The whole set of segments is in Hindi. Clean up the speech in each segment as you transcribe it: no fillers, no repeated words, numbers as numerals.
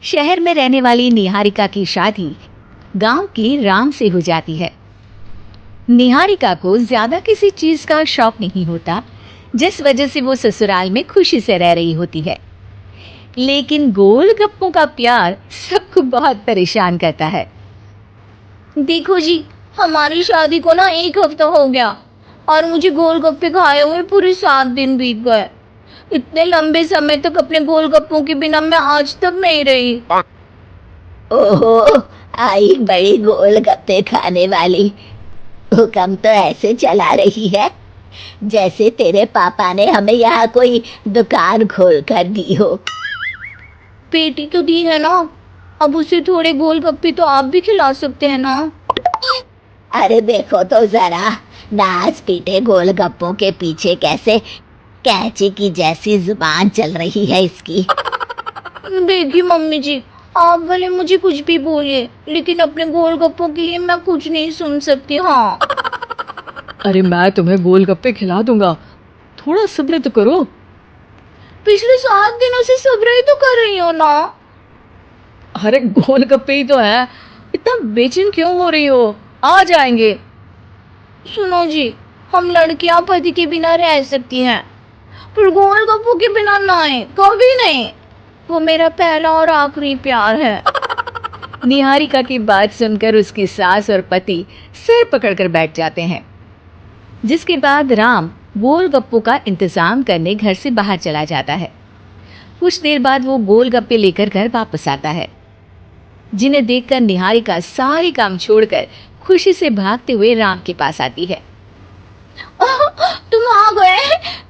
शहर में रहने वाली निहारिका की शादी गांव के राम से हो जाती है। निहारिका को ज्यादा किसी चीज का शौक नहीं होता, जिस वजह से वो ससुराल में खुशी से रह रही होती है। लेकिन गोलगप्पों का प्यार सबको बहुत परेशान करता है। देखो जी, हमारी शादी को ना 1 हफ्ता हो गया और मुझे गोलगप्पे खाए हुए पूरे 7 दिन बीत गए। इतने लंबे समय तक अपने गोलगप्पों के बिना मैं आज तक नहीं रही। ओहो, आई बड़ी गोलगप्पे खाने वाली। हुक्म तो ऐसे चला रही है जैसे तेरे पापा ने हमें यहाँ कोई दुकान खोल कर दी हो। बेटी तो दी है ना, अब उसे थोड़े गोलगप्पे तो आप भी खिला सकते हैं ना। अरे देखो तो जरा, नाच पीटे गोलगप्पों के पीछे कैसे कैंची की जैसी जुबान चल रही है इसकी। देखिए मम्मी जी, आप भले मुझे कुछ भी बोलिए, लेकिन अपने गोलगप्पों के लिए मैं कुछ नहीं सुन सकती। हाँ, अरे मैं तुम्हें गोलगप्पे खिला दूंगा, थोड़ा सब्र तो करो। पिछले 7 दिनों से सब्र ही तो कर रही हो ना। अरे गोलगप्पे ही तो है, इतना बेचैन क्यों हो रही हो? आ जाएंगे। सुनो जी, हम लड़कियां पति के बिना रह सकती हैं, पर गोलगप्पों के बिना नहीं, कभी नहीं। वो मेरा पहला और आखिरी प्यार है। निहारिका की बात सुनकर उसकी सास और पति सिर पकड़कर बैठ जाते हैं। जिसके बाद राम गोलगप्पों का इंतजाम करने घर से बाहर चला जाता है। कुछ देर बाद वो गोलगप्पे लेकर घर वापस आता है, जिन्हें देखकर निहारिका सारे काम छोड़कर खुशी से भागते हुए राम के पास आती है। तुम आ गए?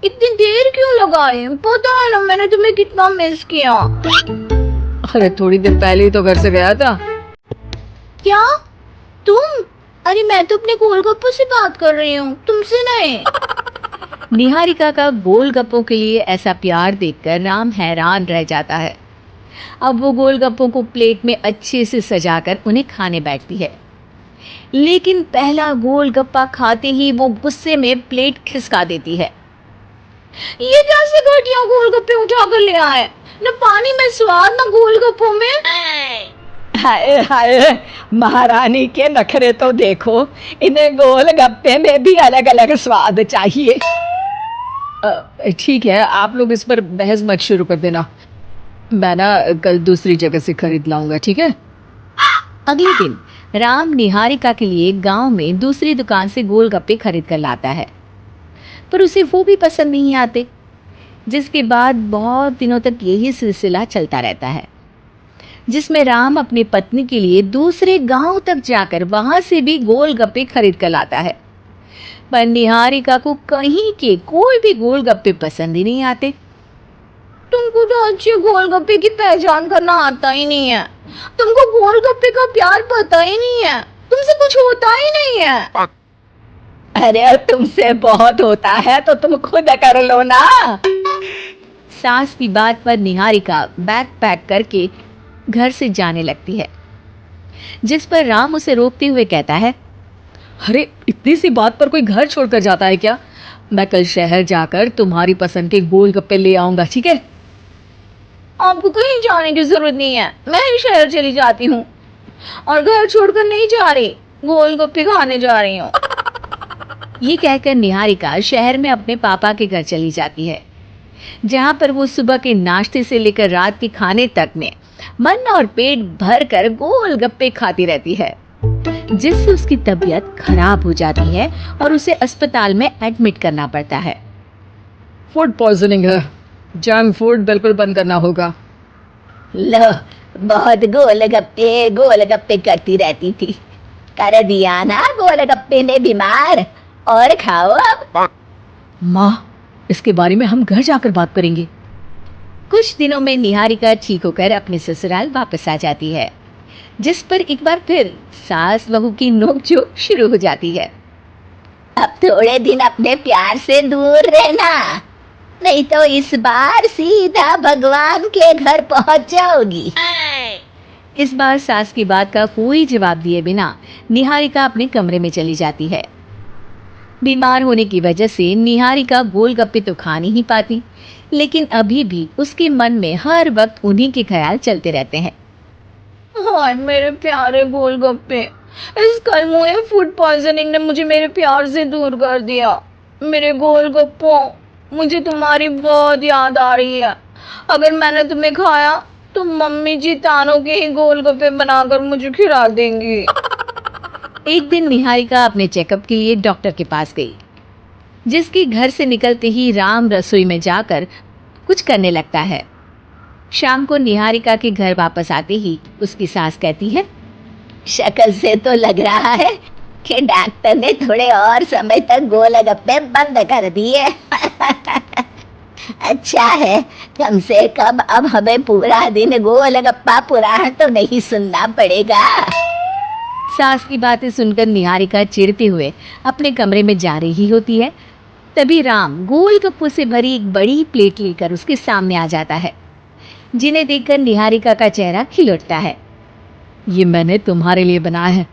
इतनी देर क्यों लगाए? पता है ना मैंने तुम्हें कितना मिस किया। अरे थोड़ी देर पहले ही तो घर से गया था। क्या तुम? अरे मैं तो अपने गोलगप्पों से बात कर रही हूँ, तुमसे नहीं। निहारिका का गोलगप्पों के लिए ऐसा प्यार देखकर राम हैरान रह जाता है। अब वो गोलगप्पों को प्लेट में अच्छे से सजाकर उन्हें खाने बैठती है। लेकिन पहला गोलगप्पा खाते ही वो गुस्से में प्लेट खिसका देती है। ये कैसे घटिया गोलगप्पे उठा कर ले आए? न पानी में स्वाद, न गोलगप्पों में। हाय हाय, महारानी के नखरे तो देखो, इन्हें गोलगप्पे में भी अलग अलग स्वाद चाहिए। ठीक है, आप लोग इस पर बहस मत शुरू कर देना, मैं ना कल दूसरी जगह से खरीद लाऊंगा, ठीक है? अगले दिन राम निहारिका के लिए गांव में दूसरी दुकान से गोलगप्पे खरीद कर लाता है, पर उसे वो भी पसंद नहीं आते। जिसके बाद बहुत दिनों तक यही सिलसिला चलता रहता है, जिसमें राम अपनी पत्नी के लिए दूसरे गांव तक जाकर वहां से भी गोलगप्पे खरीद कर लाता है। पर निहारिका को कहीं के कोई भी गोलगप्पे पसंद ही नहीं आते। तुमको तो अच्छे गोलगप्पे की पहचान करना आता ही नहीं है। तुमको गोलगप्पे का प्यार पता ही नहीं है, तुमसे कुछ होता ही नहीं है। अरे तुमसे बहुत होता है तो तुम खुद कर लो ना। सास की बात पर निहारिका बैग पैक करके घर से जाने लगती है, जिस पर राम उसे रोकते हुए कहता है, अरे इतनी सी बात पर कोई घर छोड़कर जाता है क्या? मैं कल शहर जाकर तुम्हारी पसंद के गोलगप्पे ले आऊंगा, ठीक है? आपको कहीं जाने की जरूरत नहीं है, मैं ही शहर चली जाती हूँ और घर छोड़कर नहीं जा रही, गोलगप्पे खाने जा रही हूँ। ये कहकर निहारिका शहर में अपने पापा के घर चली जाती है, जहाँ पर वो सुबह के नाश्ते से लेकर रात के खाने तक में मन और पेट भर कर गोलगप्पे खाती रहती है, जिससे उसकी तबीयत खराब हो जाती है और उसे अस्पताल में एडमिट करना पड़ता है। फूड पॉइजनिंग है, जंक फूड बिल्कुल बंद करना होगा। लो, बहुत गोलगप्पे गोलगप्पे करती रहती थी, कर दिया ना गोलगप्पे ने बीमार। और खाओ अब। माँ, इसके बारे में हम घर जाकर बात करेंगे। कुछ दिनों में निहारिका ठीक होकर अपने ससुराल वापस आ जाती है, जिस पर एक बार फिर सास बहू की नोकझोंक शुरू हो जाती है। अब थोड़े दिन अपने प्यार से दूर रहना, नहीं तो इस बार सीधा भगवान के घर पहुंच जाओगी। इस बार सास की बात का कोई जवाब दिए बिना निहारिका अपने कमरे में चली जाती है। बीमार होने की वजह से निहारिका गोलगप्पे तो खा नहीं पाती, लेकिन अभी भी उसके मन में हर वक्त उन्हीं के ख्याल चलते रहते हैं। हाय मेरे प्यारे गोलगप्पे, इस कलमुए फूड पॉइजनिंग ने मुझे मेरे प्यार से दूर कर दिया। मेरे गोलगप्पों, मुझे तुम्हारी बहुत याद आ रही है। अगर मैंने तुम्हें खाया तो मम्मी जी तानों के ही गोलगप्पे बनाकर मुझे खिला देंगी। एक दिन निहारिका अपने चेकअप के लिए डॉक्टर के पास गई, जिसके घर से निकलते ही राम रसोई में जाकर कुछ करने लगता है। शाम को निहारिका के घर वापस आते ही उसकी सास कहती है, शक्ल से तो लग रहा है कि डॉक्टर ने थोड़े और समय तक गोलगप्पे बंद कर दिए। अच्छा है, कम से कम अब हमें पूरा दिन गोलगप्पा पुराण तो नहीं सुनना पड़ेगा। सास की बातें सुनकर निहारिका चिढ़ते हुए अपने कमरे में जा रही होती है। तभी राम गोलगप्पों से भरी एक बड़ी प्लेट लेकर उसके सामने आ जाता है, जिन्हें देखकर निहारिका का चेहरा खिल उठता है। ये मैंने तुम्हारे लिए बनाया है।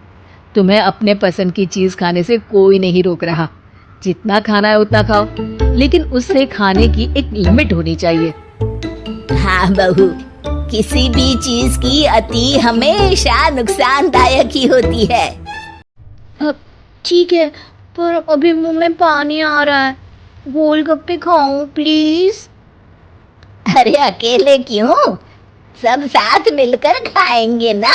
तुम्हें अपने पसंद की चीज खाने से कोई नहीं रोक रहा। जितना खाना है उतना खाओ, लेकिन उससे खाने की एक लिमिट होनी चाहिए। हाँ बहू, किसी भी चीज की अति हमेशा नुकसानदायक ही होती है। ठीक है, पर अभी मुंह में पानी आ रहा है। गोलगप्पे खाऊं प्लीज? अरे अकेले क्यों, सब साथ मिलकर खाएंगे ना।